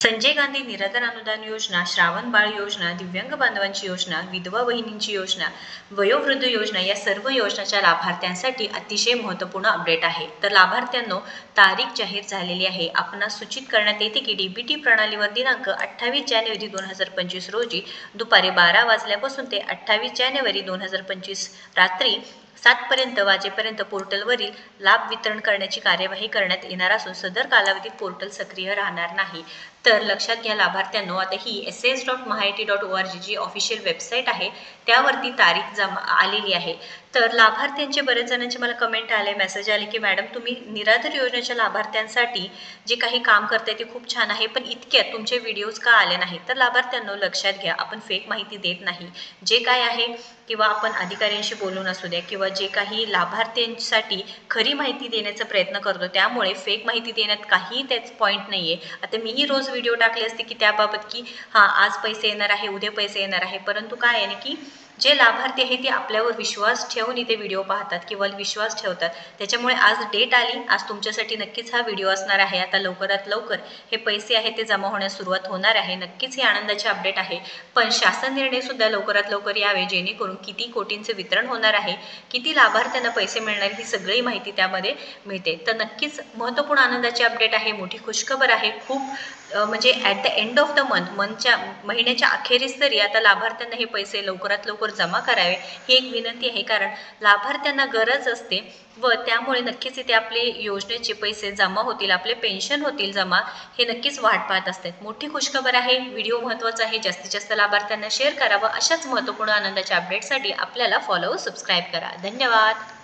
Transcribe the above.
संजय गांधी निराधार अनुदान योजना, श्रावण बाळ योजना, दिव्यांग बांधवांची योजना, विधवा बहिणींची योजना, वयोवृद्ध योजना या सर्व योजनाच्या लाभार्थ्यांसाठी अतिशय महत्त्वपूर्ण अपडेट आहे. तर लाभार्थ्यांनो, तारीख जाहीर झालेली आहे. आपणास सूचित करण्यात येते की डीबीटी प्रणालीवर दिनांक 28 जानेवारी 2025 रोजी दुपारी 12 वाजल्यापासून ते 28 जानेवारी 2025 रात्री 7 वाजेपर्यंत पोर्टलवरील लाभ वितरण करण्याची कार्यवाही करण्यात येणार असून सदर कालावधीत पोर्टल सक्रिय राहणार नाही. तर लक्षात घ्या लाभार्थ्यांनो, आता ही ss.mahitii.org जी ऑफिशियल वेबसाईट आहे त्यावरती तारीख आलेली आहे. तर लाभार्थ्यांचे बरेच जणांचे मला कमेंट आले, मेसेज आले की मॅडम तुम्ही निराधार योजनेच्या लाभार्थ्यांसाठी जे काही काम करताय ते खूप छान आहे, पण इतक्यात तुमचे व्हिडिओज का आले नाही. तर लाभार्थ्यांनो लक्षात घ्या, आपण फेक माहिती देत नाही. जे काय आहे किंवा आपण अधिकाऱ्यांशी बोलून असू द्या किंवा जे काही लाभार्थ्यांसाठी खरी माहिती देण्याचा प्रयत्न करतो, त्यामुळे फेक माहिती देण्यात काही त्याच पॉईंट नाही आहे. आता मीही रोज व्हिडिओ टाकले असते की त्याबाबत की आज पैसे येणार आहे, उद्या पैसे येणार आहे, परंतु काय आहे की जे लाभार्थी आहे ते आपल्यावर विश्वास ठेवून इथे व्हिडिओ पाहतात किंवा विश्वास ठेवतात. त्याच्यामुळे आज डेट आली, आज तुमच्यासाठी नक्कीच हा व्हिडिओ असणार आहे. आता लवकरात लवकर हे पैसे आहे ते जमा होण्यास सुरुवात होणार आहे. नक्कीच हे आनंदाचे अपडेट आहे, पण शासन निर्णय सुद्धा लवकरात लवकर यावे, जेणेकरून किती कोटींचे वितरण होणार आहे, किती लाभार्थ्यांना पैसे मिळणार ही सगळी माहिती त्यामध्ये मिळते. तर नक्कीच महत्त्वपूर्ण आनंदाचे अपडेट आहे, मोठी खुशखबर आहे. खूप म्हणजे at the end of the मंथच्या महिन्याच्या अखेरीस तरी आता लाभार्थ्यांना हे पैसे लवकरात लवकर जमा करावे ही एक विनंती आहे, कारण लाभार्थ्यांना गरज असते व त्यामुळे नक्कीच इथे आपले योजनेचे पैसे जमा होतील, आपले पेन्शन होतील जमा, हे नक्कीच वाट पाहत असतात. मोठी खुशखबर आहे. व्हिडिओ महत्त्वाचा आहे, जास्तीत जास्त लाभार्थ्यांना शेअर करा व अशाच महत्त्वपूर्ण आनंदाच्या अपडेटसाठी आपल्याला फॉलो सबस्क्राईब करा. धन्यवाद.